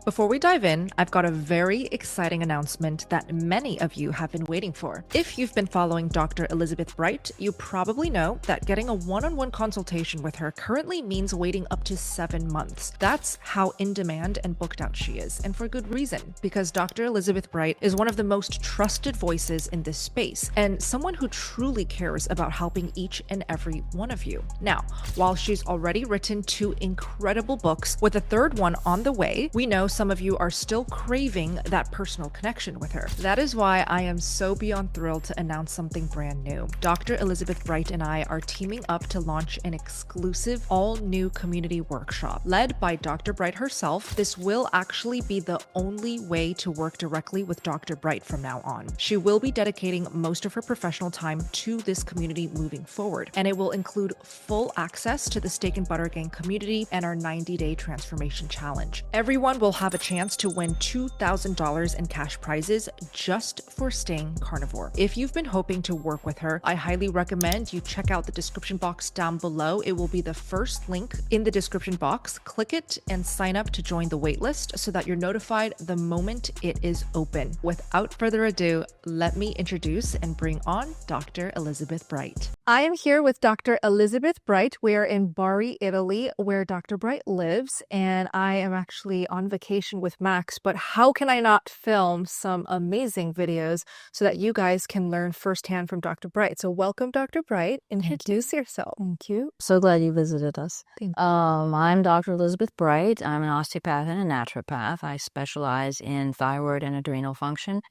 Before we dive in, I've got a very exciting announcement that many of you have been waiting for. If you've been following Dr. Elizabeth Bright, you probably know that getting a one-on-one consultation with her currently means waiting up to 7 months. That's how in demand and booked out she is, and for good reason, because Dr. Elizabeth Bright is one of the most trusted voices in this space, and someone who truly cares about helping each and every one of you. Now, while she's already written 2 incredible books, with a third one on the way, we know some of you are still craving that personal connection with her. That is why I am so beyond thrilled to announce something brand new. Dr. Elizabeth Bright and I are teaming up to launch an exclusive all-new community workshop. Led by Dr. Bright herself, this will actually be the only way to work directly with Dr. Bright from now on. She will be dedicating most of her professional time to this community moving forward, and it will include full access to the Steak and Butter Gang community and our 90-day transformation challenge. Everyone will have a chance to win $2,000 in cash prizes just for staying carnivore. If you've been hoping to work with her, I highly recommend you check out the description box down below. It will be the first link in the description box. Click it and sign up to join the waitlist so that you're notified the moment it is open. Without further ado, let me introduce and bring on Dr. Elizabeth Bright. I am here with Dr. Elizabeth Bright. We are in Bari, Italy, where Dr. Bright lives, and I am actually on vacation with Max, but how can I not film some amazing videos so that you guys can learn firsthand from Dr. Bright? So welcome, Dr. Bright. Introduce yourself. Thank you. So glad you visited us. I'm Dr. Elizabeth Bright. I'm an osteopath and a naturopath. I specialize in thyroid and adrenal function,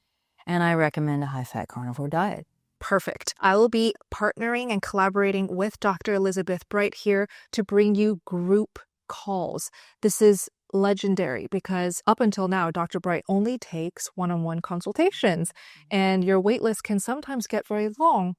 and I recommend a high-fat carnivore diet. Perfect. I will be partnering and collaborating with Dr. Elizabeth Bright here to bring you group calls. This is legendary because up until now, Dr. Bright only takes one-on-one consultations, and your waitlist can sometimes get very long.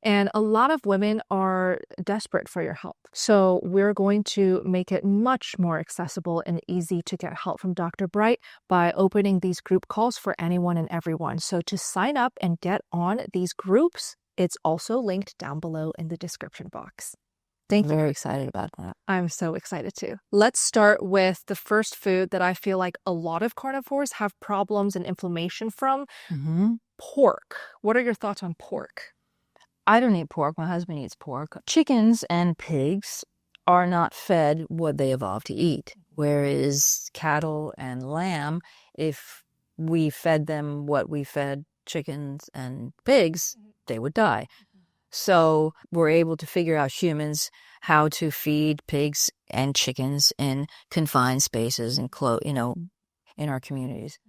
And a lot of women are desperate for your help. So we're going to make it much more accessible and easy to get help from Dr. Bright by opening these group calls for anyone and everyone. So to sign up and get on these groups, it's also linked down below in the description box. Thank you. Very excited about that. I'm so excited too. Let's start with the first food that I feel like a lot of carnivores have problems and inflammation from. Pork. What are your thoughts on pork? I don't eat pork. My husband eats pork. Chickens and pigs are not fed what they evolved to eat, whereas cattle and lamb, if we fed them what we fed chickens and pigs, they would die. So we're able to figure out humans how to feed pigs and chickens in confined spaces and in our communities.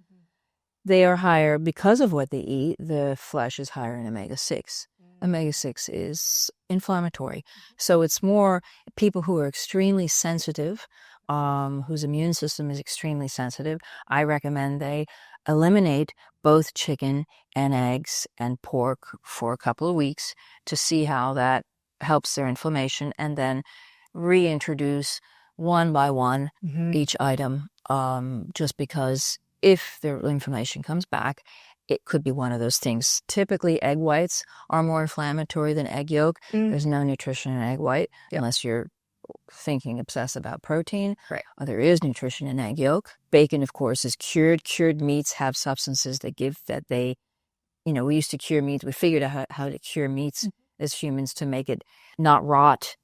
They are higher because of what they eat. The flesh is higher in omega-6. Omega-6 is inflammatory. So it's more people who are extremely sensitive, whose immune system is extremely sensitive. I recommend they eliminate both chicken and eggs and pork for a couple of weeks to see how that helps their inflammation, and then reintroduce one by one each item, just because if their inflammation comes back, it could be one of those things. Typically, egg whites are more inflammatory than egg yolk. There's no nutrition in egg white unless you're thinking obsessed about protein. Right. There is nutrition in egg yolk. Bacon, of course, is cured. Cured meats have substances we used to cure meats. We figured out how to cure meats as humans to make it not rot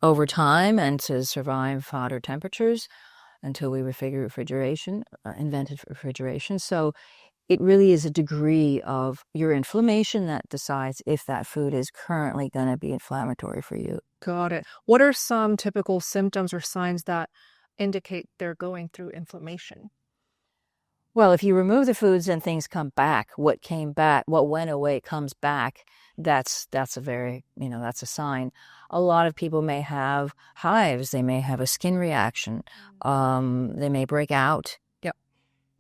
over time and to survive hotter temperatures until we invented refrigeration. So it really is a degree of your inflammation that decides if that food is currently going to be inflammatory for you. Got it. What are some typical symptoms or signs that indicate they're going through inflammation? Well, if you remove the foods and things come back, what went away comes back, that's a sign. A lot of people may have hives. They may have a skin reaction. They may break out.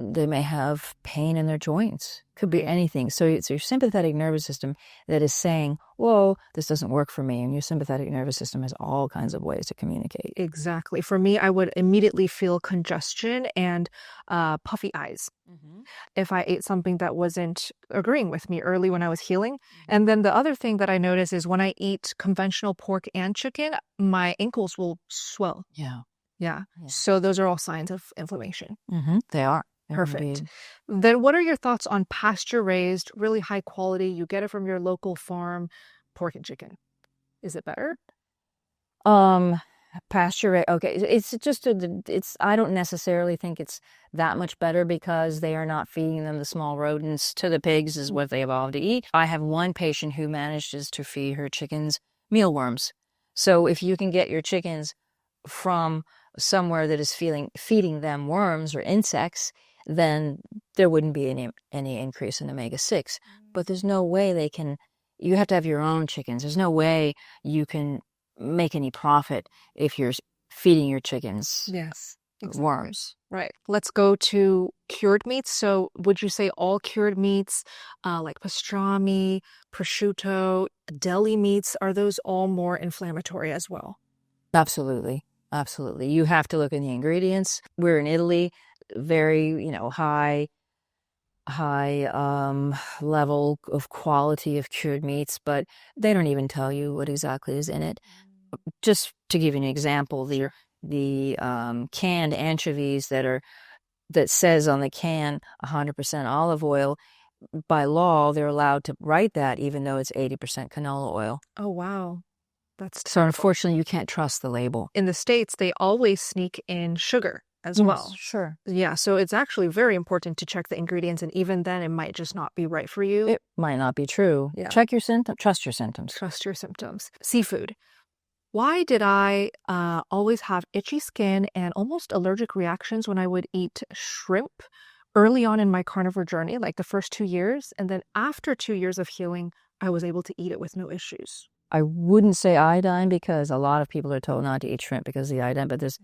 They may have pain in their joints. Could be anything. So it's your sympathetic nervous system that is saying, whoa, this doesn't work for me. And your sympathetic nervous system has all kinds of ways to communicate. Exactly. For me, I would immediately feel congestion and puffy eyes if I ate something that wasn't agreeing with me early when I was healing. And then the other thing that I notice is when I eat conventional pork and chicken, my ankles will swell. Yeah. Yeah. Yeah. So those are all signs of inflammation. They are. Perfect. Indeed. Then what are your thoughts on pasture raised, really high quality, you get it from your local farm, pork and chicken? Is it better? Okay, it's just it's I don't necessarily think it's that much better because they are not feeding them the small rodents to the pigs is what they evolved to eat. I have one patient who manages to feed her chickens mealworms. So if you can get your chickens from somewhere that is feeding them worms or insects, then there wouldn't be any increase in omega-6. But there's no way you have to have your own chickens. There's no way you can make any profit if you're feeding your chickens Yes. Exactly. worms. Right. Let's go to cured meats. So would you say all cured meats, like pastrami, prosciutto, deli meats, are those all more inflammatory as well? Absolutely. Absolutely. You have to look at the ingredients. We're in Italy, very, high level of quality of cured meats, but they don't even tell you what exactly is in it. Just to give you an example, the canned anchovies that says on the can 100% olive oil, by law they're allowed to write that even though it's 80% canola oil. Oh, wow. That's So unfortunately you can't trust the label. in the States, they always sneak in sugar as well. Sure. Yeah, so it's actually very important to check the ingredients, and even then it might just not be right for you. It might not be true. Yeah. Check your symptoms. Trust your symptoms. Trust your symptoms. Seafood. Why did I always have itchy skin and almost allergic reactions when I would eat shrimp early on in my carnivore journey, like the first 2 years? And then after 2 years of healing, I was able to eat it with no issues. I wouldn't say iodine because a lot of people are told not to eat shrimp because of the iodine, but there's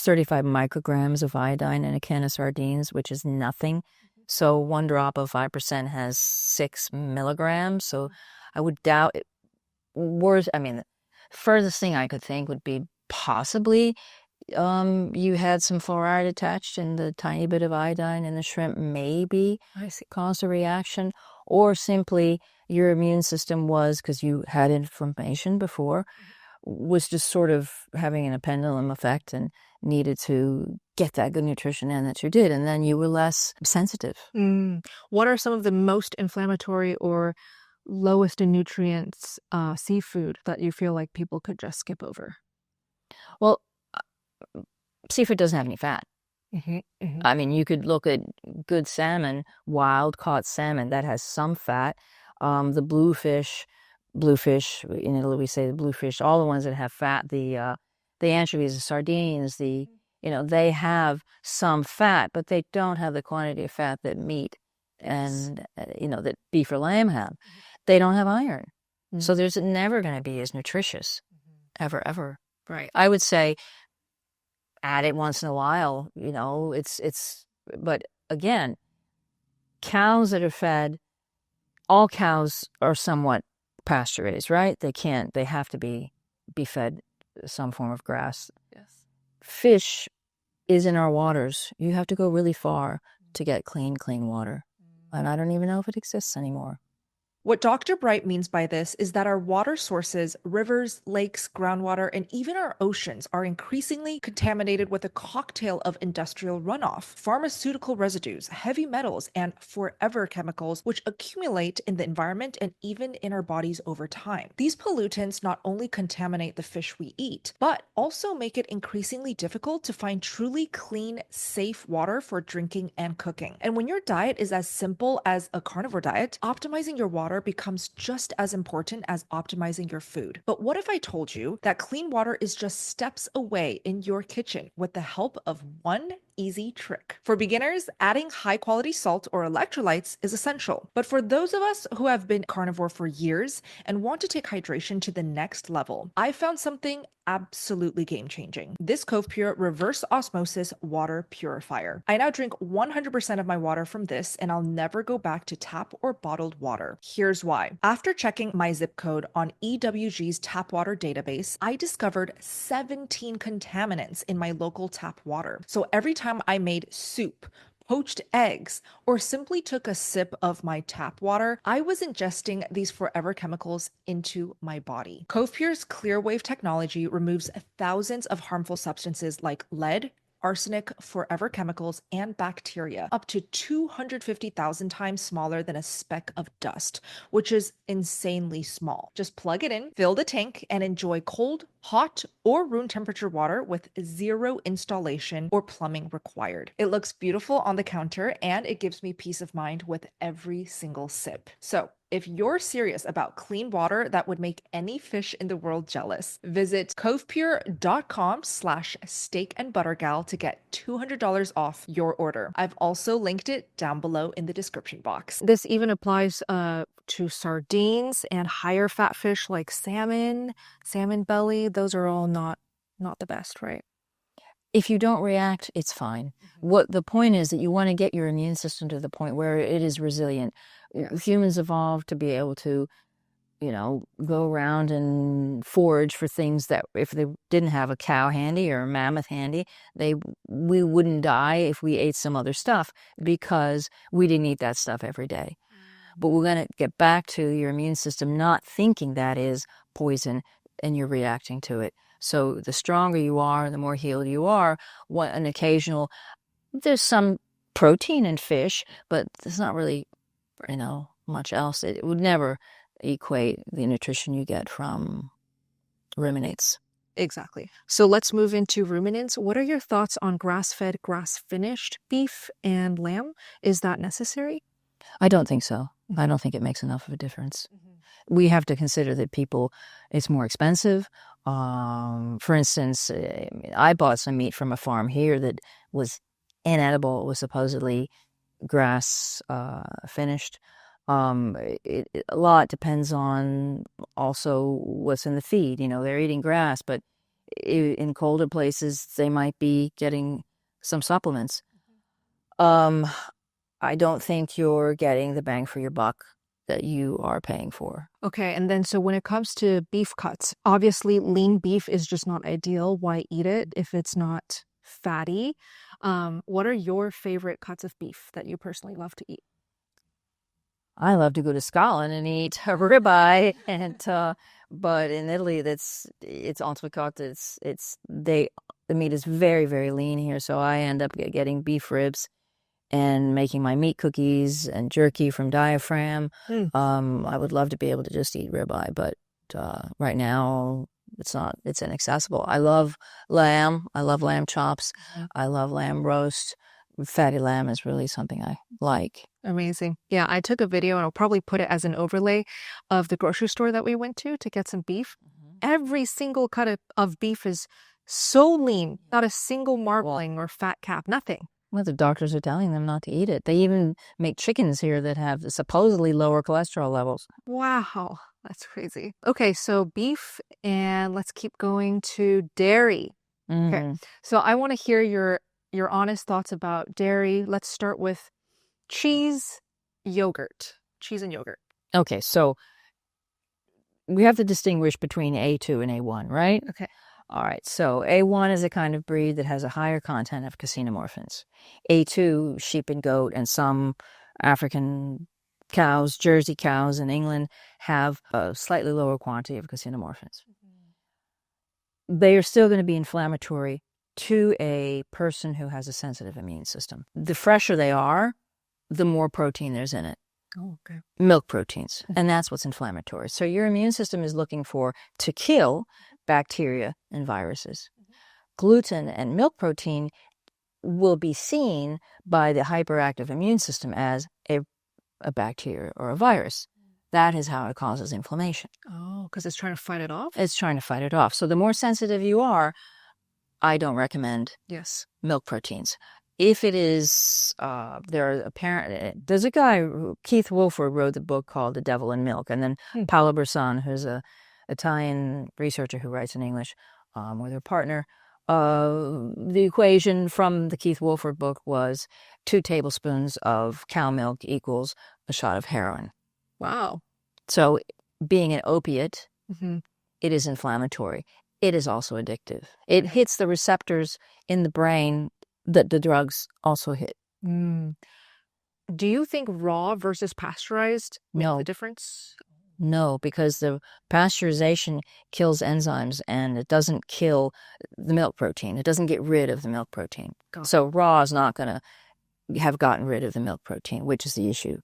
35 micrograms of iodine in a can of sardines, which is nothing. So 1 drop of 5% has 6 milligrams. So I would doubt it. The furthest thing I could think would be possibly you had some fluoride attached and the tiny bit of iodine in the shrimp maybe caused a reaction, or simply your immune system was, because you had inflammation before, was just sort of having a pendulum effect and needed to get that good nutrition in that you did, and then you were less sensitive. What are some of the most inflammatory or lowest in nutrients seafood that you feel like people could just skip over? Well, seafood doesn't have any fat. I mean, you could look at good salmon, wild caught salmon, that has some fat. The bluefish, in Italy we say the bluefish, all the ones that have fat, the anchovies, the sardines, they have some fat, but they don't have the quantity of fat that meat and, that beef or lamb have. They don't have iron. So there's never going to be as nutritious, ever. Right. I would say add it once in a while, but again, cows that are fed, all cows are somewhat pasture raised, right? They have to be fed some form of grass. Yes. Fish is in our waters. You have to go really far to get clean water. And I don't even know if it exists anymore. What Dr. Bright means by this is that our water sources, rivers, lakes, groundwater, and even our oceans are increasingly contaminated with a cocktail of industrial runoff, pharmaceutical residues, heavy metals, and forever chemicals which accumulate in the environment and even in our bodies over time. These pollutants not only contaminate the fish we eat, but also make it increasingly difficult to find truly clean, safe water for drinking and cooking. And when your diet is as simple as a carnivore diet, optimizing your water becomes just as important as optimizing your food. But what if I told you that clean water is just steps away in your kitchen with the help of one easy trick? For beginners, adding high quality salt or electrolytes is essential. But for those of us who have been carnivore for years and want to take hydration to the next level, I found something absolutely game-changing. This Cove Pure reverse osmosis water purifier. I now drink 100% of my water from this, and I'll never go back to tap or bottled water. Here's why. After checking my zip code on EWG's tap water database, I discovered 17 contaminants in my local tap water. So every time I made soup, poached eggs, or simply took a sip of my tap water, I was ingesting these forever chemicals into my body. Cove Pure's Clear Wave technology removes thousands of harmful substances like lead, arsenic, forever chemicals, and bacteria, up to 250,000 times smaller than a speck of dust, which is insanely small. Just plug it in, fill the tank, and enjoy cold, hot, or room temperature water with zero installation or plumbing required. It looks beautiful on the counter, and it gives me peace of mind with every single sip. So, if you're serious about clean water that would make any fish in the world jealous, visit covepure.com/steakandbuttergal to get $200 off your order. I've also linked it down below in the description box. This even applies to sardines and higher fat fish like salmon, salmon belly. Those are all not the best, right? If you don't react, it's fine. What the point is that you want to get your immune system to the point where it is resilient. Yes. Humans evolved to be able to, go around and forage for things that if they didn't have a cow handy or a mammoth handy, we wouldn't die if we ate some other stuff because we didn't eat that stuff every day. But we're going to get back to your immune system not thinking that is poison and you're reacting to it. So the stronger you are, the more healed you are. There's some protein in fish, but there's not really, much else. It would never equate the nutrition you get from ruminants. Exactly. So let's move into ruminants. What are your thoughts on grass-fed, grass-finished beef and lamb? Is that necessary? I don't think so. I don't think it makes enough of a difference. We have to consider that it's more expensive. For instance, I bought some meat from a farm here that was inedible. It was supposedly grass finished. A lot depends on also what's in the feed. They're eating grass, but in colder places, they might be getting some supplements. I don't think you're getting the bang for your buck that you are paying for. Okay, and then so when it comes to beef cuts, obviously lean beef is just not ideal. Why eat it if it's not fatty? What are your favorite cuts of beef that you personally love to eat? I love to go to Scotland and eat a ribeye, but in Italy, it's entrecote. The meat is very, very lean here, so I end up getting beef ribs and making my meat cookies and jerky from diaphragm. I would love to be able to just eat ribeye, but right now it's inaccessible. I love lamb. I love lamb chops. I love lamb roast. Fatty lamb is really something I like. Amazing. Yeah, I took a video and I'll probably put it as an overlay of the grocery store that we went to get some beef. Every single cut of beef is so lean, not a single marbling or fat cap, nothing. Well, the doctors are telling them not to eat it. They even make chickens here that have supposedly lower cholesterol levels. Wow, that's crazy. Okay, so beef, and let's keep going to dairy. Okay, so I want to hear your honest thoughts about dairy. Let's start with cheese, yogurt. Cheese and yogurt. Okay, so we have to distinguish between A2 and A1, right? Okay. All right, so A1 is a kind of breed that has a higher content of caseinomorphins. A2, sheep and goat, and some African cows, Jersey cows in England, have a slightly lower quantity of caseinomorphins. They are still going to be inflammatory to a person who has a sensitive immune system. The fresher they are, the more protein there's in it. Oh, okay. Milk proteins, and that's what's inflammatory. So your immune system is looking to kill bacteria and viruses. Gluten and milk protein will be seen by the hyperactive immune system as a bacteria or a virus. That is how it causes inflammation. Oh, because it's trying to fight it off? It's trying to fight it off. So the more sensitive you are, I don't recommend milk proteins. If it is, there's a guy, Keith Wolford, wrote the book called The Devil in Milk, and then Paolo Brisson, who's a Italian researcher who writes in English with her partner. The equation from the Keith Wolford book was 2 tablespoons of cow milk equals a shot of heroin. Wow. So being an opiate, it is inflammatory. It is also addictive. It hits the receptors in the brain that the drugs also hit. Mm. Do you think raw versus pasteurized makes No. a difference? No, because the pasteurization kills enzymes and it doesn't kill the milk protein. It doesn't get rid of the milk protein. Got So raw is not going to have gotten rid of the milk protein, which is the issue.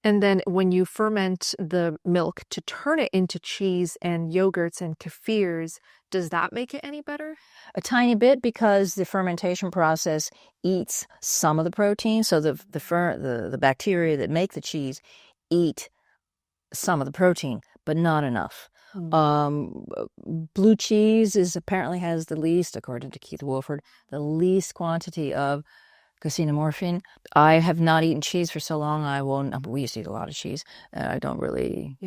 And then when you ferment the milk to turn it into cheese and yogurts and kefirs, does that make it any better? A tiny bit, because the fermentation process eats some of the protein. So the bacteria that make the cheese eat some of the protein, but not enough. Blue cheese apparently has the least, according to Keith Wolford, the least quantity of carcinomorphin. I have not eaten cheese for so long. We used to eat a lot of cheese. I don't really,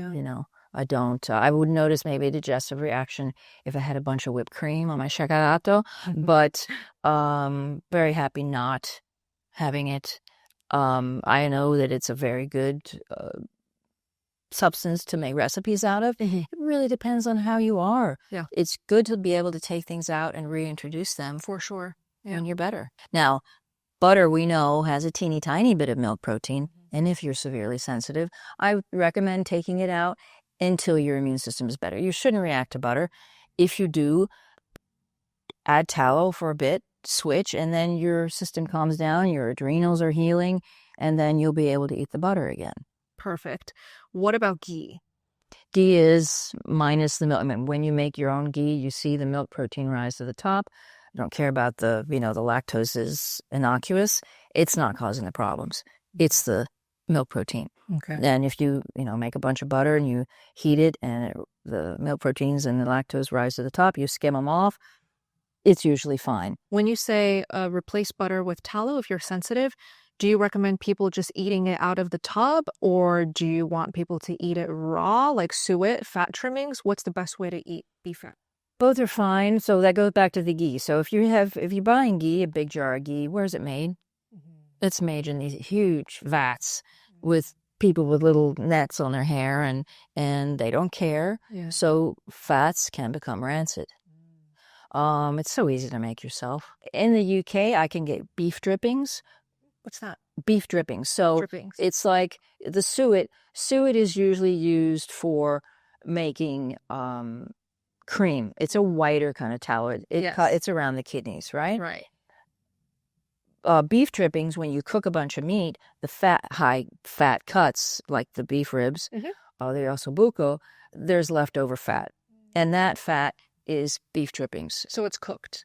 I don't. I would notice maybe a digestive reaction if I had a bunch of whipped cream on my shakarato, but very happy not having it. I know that it's a very good substance to make recipes out of. It really depends on how you are. Yeah. It's good to be able to take things out and reintroduce them For sure. when you're better. Now, butter, we know, has a teeny tiny bit of milk protein, and if you're severely sensitive, I recommend taking it out until your immune system is better. You shouldn't react to butter. If you do, add tallow for a bit, switch, and then your system calms down, your adrenals are healing, and then you'll be able to eat the butter again. Perfect. What about ghee? Ghee is minus the milk. I mean, when you make your own ghee, you see the milk protein rise to the top. I don't care about the lactose is innocuous. It's not causing the problems. It's the milk protein. Okay. And if you, make a bunch of butter and you heat it and the milk proteins and the lactose rise to the top, you skim them off, it's usually fine. When you say replace butter with tallow if you're sensitive, do you recommend people just eating it out of the tub, or do you want people to eat it raw, like suet, fat trimmings? What's the best way to eat beef fat? Both are fine. So that goes back to the ghee. So if you're buying ghee, a big jar of ghee, where is it made? It's made in these huge vats with people with little nets on their hair, and they don't care. Yeah. So fats can become rancid. It's so easy to make yourself. In the UK, I can get beef drippings. What's that? Beef drippings. So Drippings. it's like the suet. Suet is usually used for making cream. It's a whiter kind of tallow. It's around the kidneys, right? Right. Beef drippings, when you cook a bunch of meat, the high fat cuts, like the beef ribs, the ossobuco, there's leftover fat. And that fat is beef drippings. So it's cooked.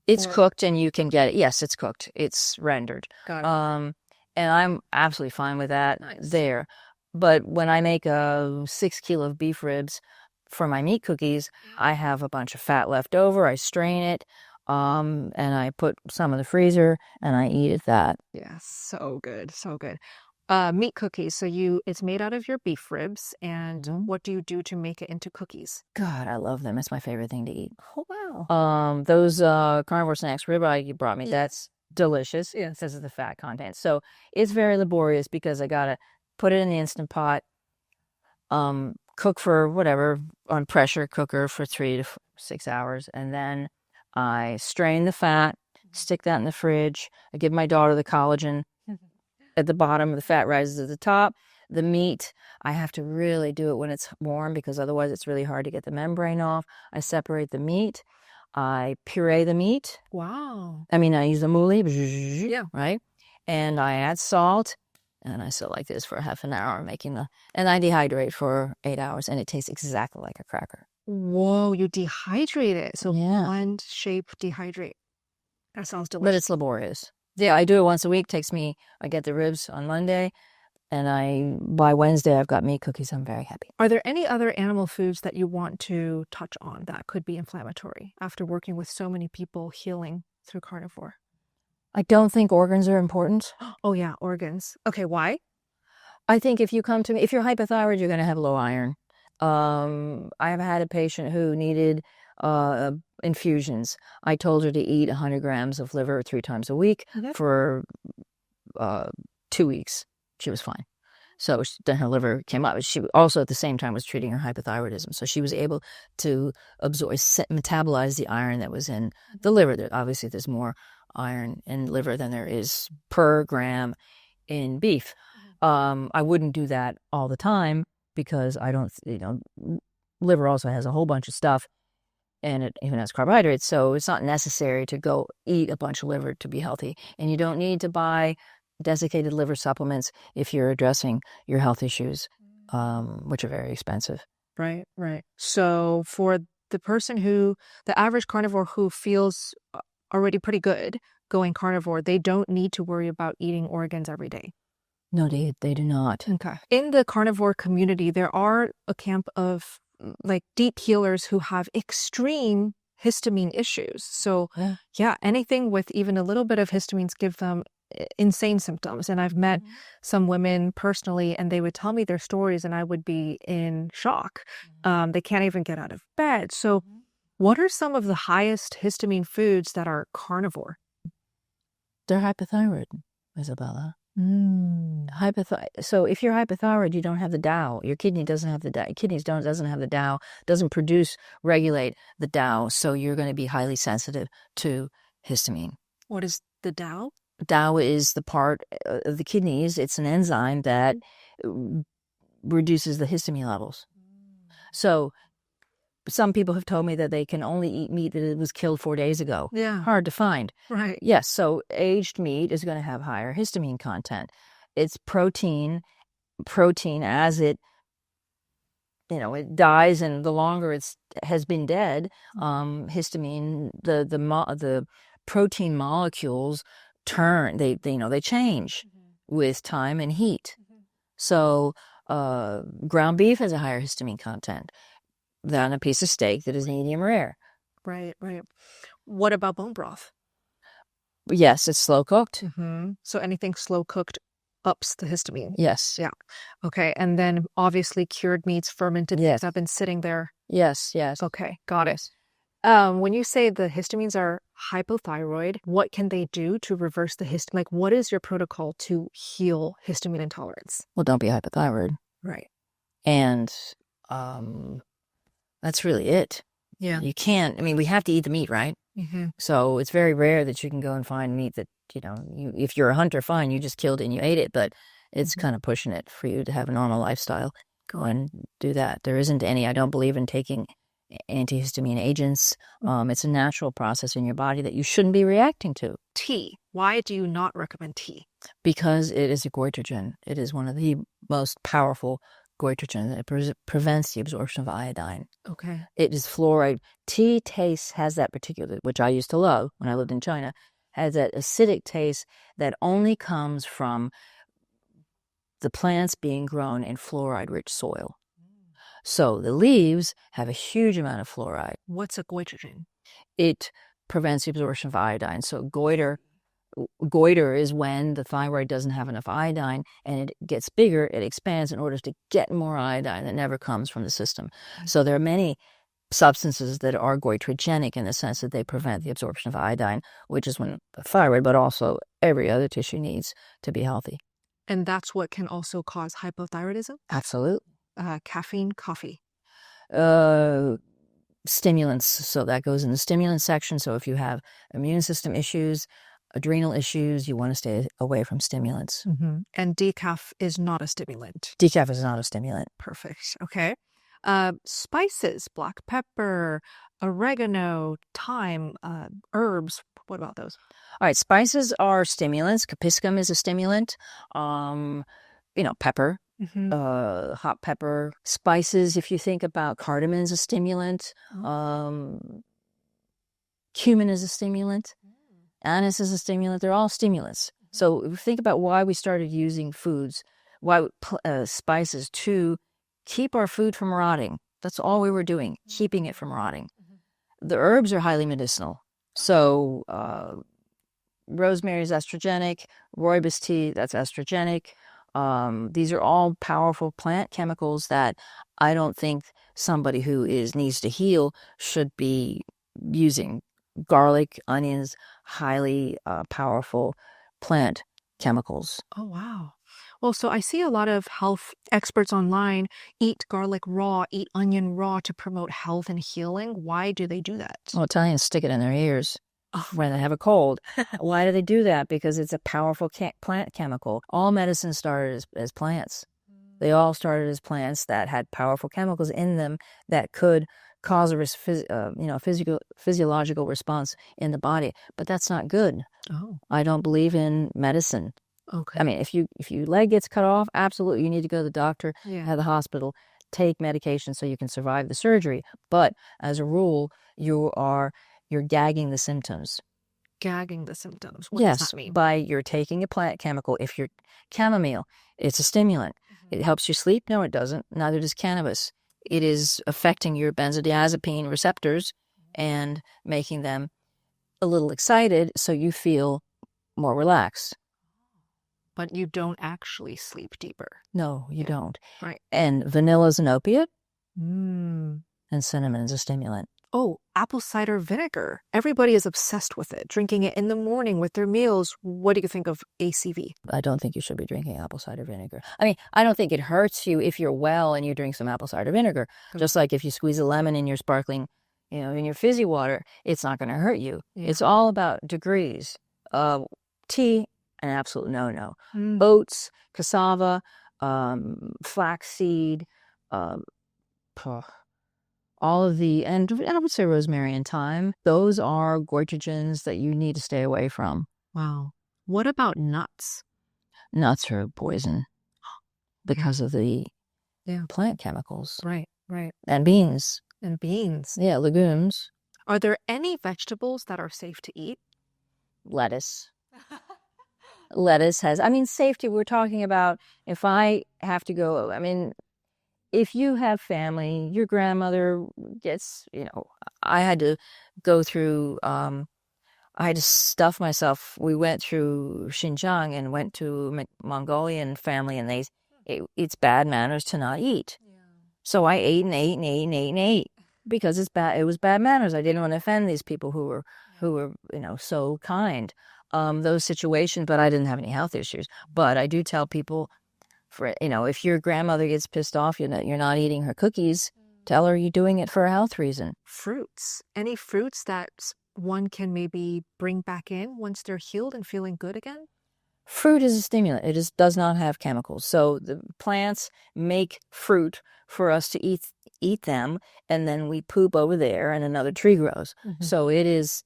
It's cooked and you can get it. Yes, it's cooked. It's rendered. Got it. And I'm absolutely fine with that Nice. there. But when I make 6 kilo of beef ribs for my meat cookies, I have a bunch of fat left over. I strain it, and I put some in the freezer and I eat it that. Yeah, so good, so good. Meat cookies. So it's made out of your beef ribs, and what do you do to make it into cookies? God, I love them. It's my favorite thing to eat. Oh, wow. Those carnivore snacks ribeye you brought me, that's delicious. Yes. Because of the fat content. So it's very laborious because I gotta put it in the Instant Pot, cook for whatever on pressure cooker for 3 to 6 hours, and then I strain the fat, stick that in the fridge. I give my daughter the collagen at the bottom, the fat rises at the top. The meat, I have to really do it when it's warm because otherwise it's really hard to get the membrane off. I separate the meat. I puree the meat. Wow. I use the mouli, right? And I add salt, and I sit like this for half an hour and I dehydrate for 8 hours, and it tastes exactly like a cracker. Whoa, you dehydrate it. So Yeah. blend, shape, dehydrate. That sounds delicious. But it's laborious. Yeah, I do it once a week. I get the ribs on Monday, and by Wednesday, I've got meat cookies. I'm very happy. Are there any other animal foods that you want to touch on that could be inflammatory after working with so many people healing through carnivore? I don't think organs are important. Oh, yeah, organs. Okay, why? I think if you come to me, if you're hypothyroid, you're going to have low iron. I have had a patient who needed infusions. I told her to eat 100 grams of liver 3 times a week for 2 weeks. She was fine. So then her liver came up. She also at the same time was treating her hypothyroidism. So she was able to metabolize the iron that was in the liver. Obviously, there's more iron in liver than there is per gram in beef. I wouldn't do that all the time because I don't, liver also has a whole bunch of stuff and it even has carbohydrates. So it's not necessary to go eat a bunch of liver to be healthy. And you don't need to buy desiccated liver supplements if you're addressing your health issues, which are very expensive. Right, right. So for the average carnivore who feels already pretty good going carnivore, they don't need to worry about eating organs every day. No, they do not. Okay. In the carnivore community, there are a camp of like deep healers who have extreme histamine issues. So yeah, anything with even a little bit of histamines give them insane symptoms. And I've met some women personally, and they would tell me their stories and I would be in shock. They can't even get out of bed. So what are some of the highest histamine foods that are carnivore? They're hypothyroid, Isabella. So if you're hypothyroid, you don't have the DAO. Your kidney doesn't have the DAO. Kidneys doesn't have the DAO, doesn't regulate the DAO. So you're going to be highly sensitive to histamine. What is the DAO? DAO is the part of the kidneys. It's an enzyme that reduces the histamine levels. So some people have told me that they can only eat meat that was killed 4 days ago. Yeah. Hard to find. Right. Yes. So aged meat is going to have higher histamine content. It's protein as it dies, and the longer it has been dead, histamine, the protein molecules they change with time and heat. So ground beef has a higher histamine content than a piece of steak that is medium rare. Right, right. What about bone broth? Yes, it's slow cooked. So anything slow cooked ups the histamine. Yes. Yeah. Okay. And then obviously cured meats, fermented meats have been sitting there. Yes, yes. Okay, got it. When you say the histamines are hypothyroid, what can they do to reverse the histamine? Like, what is your protocol to heal histamine intolerance? Well, don't be hypothyroid. Right. And that's really it. Yeah. You can't, we have to eat the meat, right? So it's very rare that you can go and find meat that, if you're a hunter, fine, you just killed it and you ate it, but it's kind of pushing it for you to have a normal lifestyle. Go and do that. There isn't any, I don't believe in taking antihistamine agents. It's a natural process in your body that you shouldn't be reacting to. Tea. Why do you not recommend tea? Because it is a goitrogen. It is one of the most powerful goitrogen. It prevents the absorption of iodine. Okay. It is fluoride. Tea has that particular, which I used to love when I lived in China, has that acidic taste that only comes from the plants being grown in fluoride-rich soil. So the leaves have a huge amount of fluoride. What's a goitrogen? It prevents the absorption of iodine. So goiter is when the thyroid doesn't have enough iodine and it gets bigger, it expands in order to get more iodine that never comes from the system. So there are many substances that are goitrogenic in the sense that they prevent the absorption of iodine, which is when the thyroid, but also every other tissue needs to be healthy. And that's what can also cause hypothyroidism? Absolutely. Caffeine, coffee. Stimulants. So that goes in the stimulant section. So if you have immune system issues, adrenal issues, you want to stay away from stimulants. And decaf is not a stimulant. Decaf is not a stimulant. Perfect. Okay. Spices, black pepper, oregano, thyme, herbs. What about those? All right. Spices are stimulants. Capsicum is a stimulant. Pepper. Hot pepper. Spices, if you think about cardamom is a stimulant. Cumin is a stimulant. Anise is a stimulant. They're all stimulants. So if you think about why we started using spices to keep our food from rotting. That's all we were doing, keeping it from rotting. The herbs are highly medicinal. So rosemary is estrogenic. Rooibos tea, that's estrogenic. These are all powerful plant chemicals that I don't think somebody who needs to heal should be using. Garlic, onions, highly powerful plant chemicals. Oh, wow. Well, so I see a lot of health experts online eat garlic raw, eat onion raw to promote health and healing. Why do they do that? Well, Italians stick it in their ears. when they have a cold. Why do they do that? Because it's a powerful plant chemical. All medicine started as plants. They all started as plants that had powerful chemicals in them that could cause a physiological response in the body. But that's not good. Oh, I don't believe in medicine. okay. I mean, if your leg gets cut off, absolutely you need to go to the doctor, Yeah. at the hospital, take medication so you can survive the surgery. But as a rule, you're gagging the symptoms. Gagging the symptoms. What does Yes, that mean? by you're taking a plant chemical. If you're chamomile, it's a stimulant. It helps you sleep? No, it doesn't. Neither does cannabis. It is affecting your benzodiazepine receptors and making them a little excited so you feel more relaxed. But you don't actually sleep deeper. No, you don't. Right. And vanilla is an opiate, Mm. and cinnamon is a stimulant. Oh, apple cider vinegar. Everybody is obsessed with it, drinking it in the morning with their meals. What do you think of ACV? I don't think you should be drinking apple cider vinegar. I mean, I don't think it hurts you if you're well and you drink some apple cider vinegar. Just like if you squeeze a lemon in your sparkling, in your fizzy water, it's not going to hurt you. Yeah. It's all about degrees. Tea, an absolute no-no. Mm. Oats, cassava, flaxseed, all of and I would say rosemary and thyme. Those are goitrogens that you need to stay away from. Wow. What about nuts? Nuts are poison because of the plant chemicals. Right, right. And beans. And beans. Yeah, legumes. Are there any vegetables that are safe to eat? Lettuce. Lettuce has, safety. We're talking about if I have to go, if you have family, your grandmother gets, I had to go through, I had to stuff myself. We went through Xinjiang and went to Mongolian family, and it's bad manners to not eat. Yeah. So I ate and ate and ate and ate and ate because it was bad manners. I didn't want to offend these people who were so kind. Those situations, but I didn't have any health issues. But I do tell people, if your grandmother gets pissed off, you're not eating her cookies, tell her you're doing it for a health reason. Fruits. Any fruits that one can maybe bring back in once they're healed and feeling good again? Fruit is a stimulant. It does not have chemicals. So the plants make fruit for us to eat them, and then we poop over there and another tree grows. Mm-hmm. So it is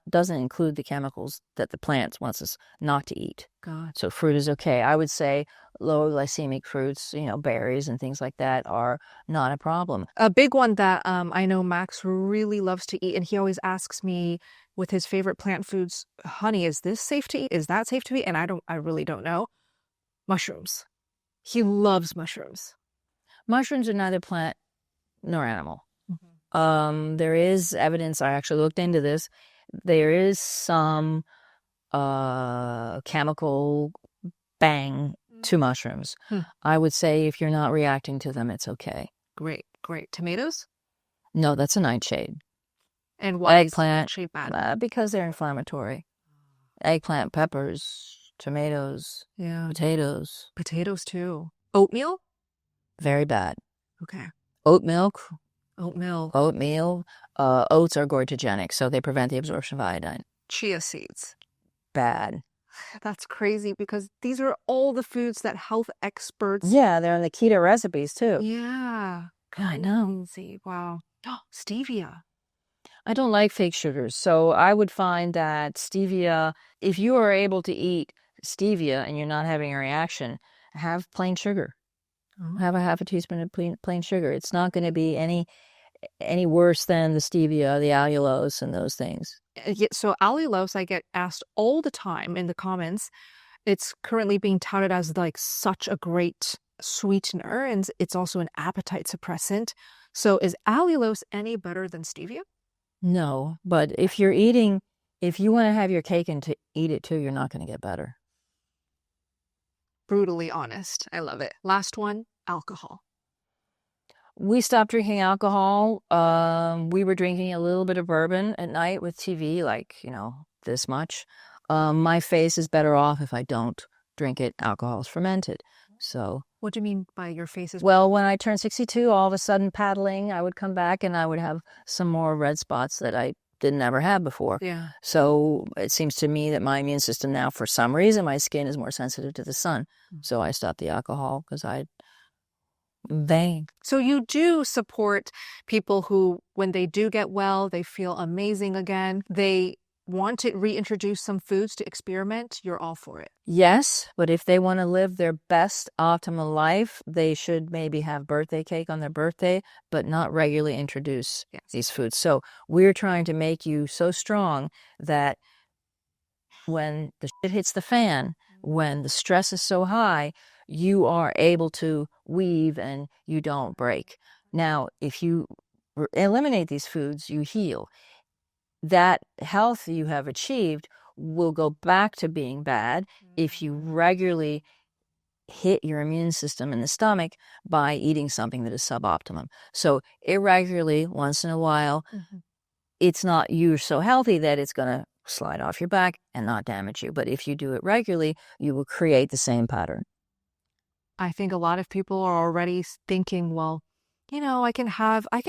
doesn't include the chemicals that the plant wants us not to eat. God. So fruit is okay. I would say low glycemic fruits, berries and things like that are not a problem. A big one that I know Max really loves to eat, and he always asks me with his favorite plant foods, honey, is this safe to eat? Is that safe to eat? And I really don't know. Mushrooms. He loves mushrooms. Mushrooms are neither plant nor animal. Mm-hmm. There is evidence, I actually looked into this, there is some chemical bang to mushrooms. I would say if you're not reacting to them, it's okay. Great. Tomatoes? No, that's a nightshade. And why eggplant, is nightshade bad? because they're inflammatory. Eggplant, peppers, tomatoes, potatoes. Potatoes too. Oatmeal? Very bad. Okay. Oat milk. Oatmeal. Oats are goitrogenic, so they prevent the absorption of iodine. Chia seeds. Bad. That's crazy because these are all the foods that health experts... Yeah, they're in the keto recipes too. Yeah. I know. Wow. Stevia. I don't like fake sugars, so I would find that stevia, if you are able to eat stevia and you're not having a reaction, have plain sugar. Have a half a teaspoon of plain sugar. It's not going to be any worse than the stevia, the allulose, and those things. So allulose, I get asked all the time in the comments. It's currently being touted as like such a great sweetener, and it's also an appetite suppressant. So is allulose any better than stevia? No, but if you want to have your cake and to eat it too, you're not going to get better. Brutally honest. I love it. Last one, alcohol. We stopped drinking alcohol. We were drinking a little bit of bourbon at night with TV, like, this much. My face is better off if I don't drink it. Alcohol is fermented. So. What do you mean by your face is... Well, when I turned 62, all of a sudden paddling, I would come back and I would have some more red spots that I didn't ever have before. Yeah. So it seems to me that my immune system now, for some reason, my skin is more sensitive to the sun. So I stopped the alcohol because I'm vain. So you do support people who, when they do get well, they feel amazing again. They want to reintroduce some foods to experiment. You're all for it. Yes, but if they want to live their best optimal life, they should maybe have birthday cake on their birthday, but not regularly introduce these foods. So we're trying to make you so strong that when the shit hits the fan, when the stress is so high, you are able to weave and you don't break. Now, if you eliminate these foods, you heal. That health you have achieved will go back to being bad if you regularly hit your immune system in the stomach by eating something that is suboptimum. So irregularly, once in a while, it's not you're so healthy that it's going to slide off your back and not damage you. But if you do it regularly, you will create the same pattern. I think a lot of people are already thinking, well, you know, I can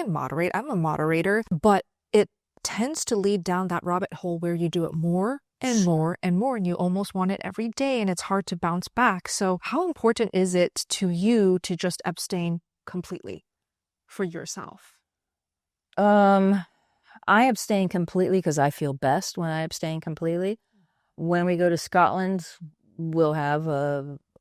moderate. I'm a moderator, but it tends to lead down that rabbit hole where you do it more and more and more, and you almost want it every day, and it's hard to bounce back. So how important is it to you to just abstain completely for yourself? I abstain completely because I feel best when I abstain completely. When we go to Scotland, we'll have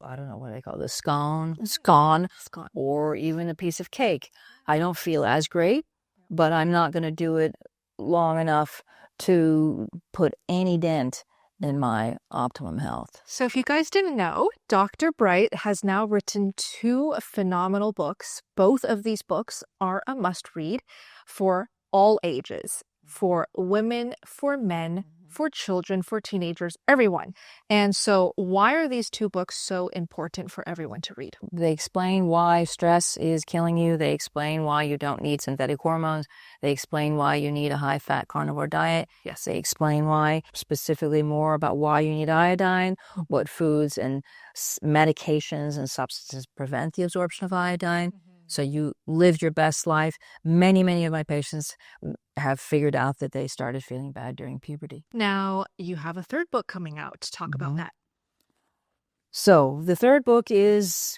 I don't know what they call it, scone, or even a piece of cake. I don't feel as great, but I'm not going to do it long enough to put any dent in my optimum health. So if you guys didn't know, Dr. Bright has now written 2 phenomenal books. Both of these books are a must-read for all ages, for women, for men, for children, for teenagers, everyone. And so why are these 2 books so important for everyone to read? They explain why stress is killing you. They explain why you don't need synthetic hormones. They explain why you need a high-fat carnivore diet. Yes, they explain why, specifically more about why you need iodine, what foods and medications and substances prevent the absorption of iodine. So you live your best life. Many, many of my patients have figured out that they started feeling bad during puberty. Now, you have a 3rd book coming out. Talk about that. So the 3rd book is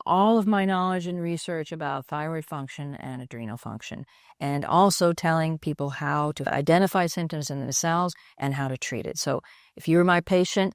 all of my knowledge and research about thyroid function and adrenal function, and also telling people how to identify symptoms in themselves and how to treat it. So if you're my patient,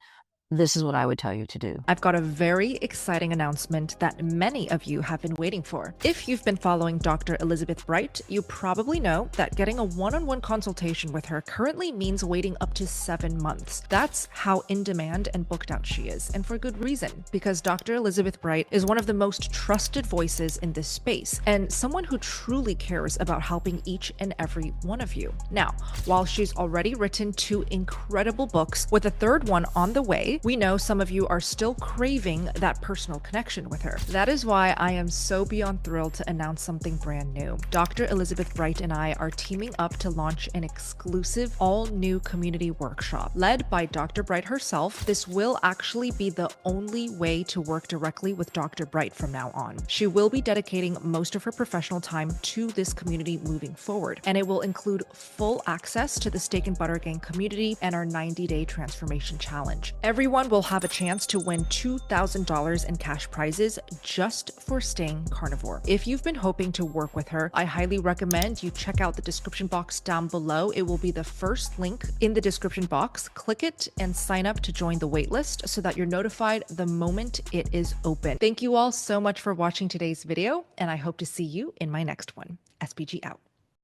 this is what I would tell you to do. I've got a very exciting announcement that many of you have been waiting for. If you've been following Dr. Elizabeth Bright, you probably know that getting a one-on-one consultation with her currently means waiting up to 7 months. That's how in demand and booked out she is, and for good reason, because Dr. Elizabeth Bright is one of the most trusted voices in this space, and someone who truly cares about helping each and every one of you. Now, while she's already written 2 incredible books, with a 3rd one on the way, we know some of you are still craving that personal connection with her. That is why I am so beyond thrilled to announce something brand new. Dr. Elizabeth Bright and I are teaming up to launch an exclusive all-new community workshop. Led by Dr. Bright herself, this will actually be the only way to work directly with Dr. Bright from now on. She will be dedicating most of her professional time to this community moving forward, and it will include full access to the Steak and Butter Gang community and our 90-day transformation challenge. Everyone will have a chance to win $2,000 in cash prizes just for staying carnivore. If you've been hoping to work with her, I highly recommend you check out the description box down below. It will be the first link in the description box. Click it and sign up to join the waitlist so that you're notified the moment it is open. Thank you all so much for watching today's video, and I hope to see you in my next one. SBG out.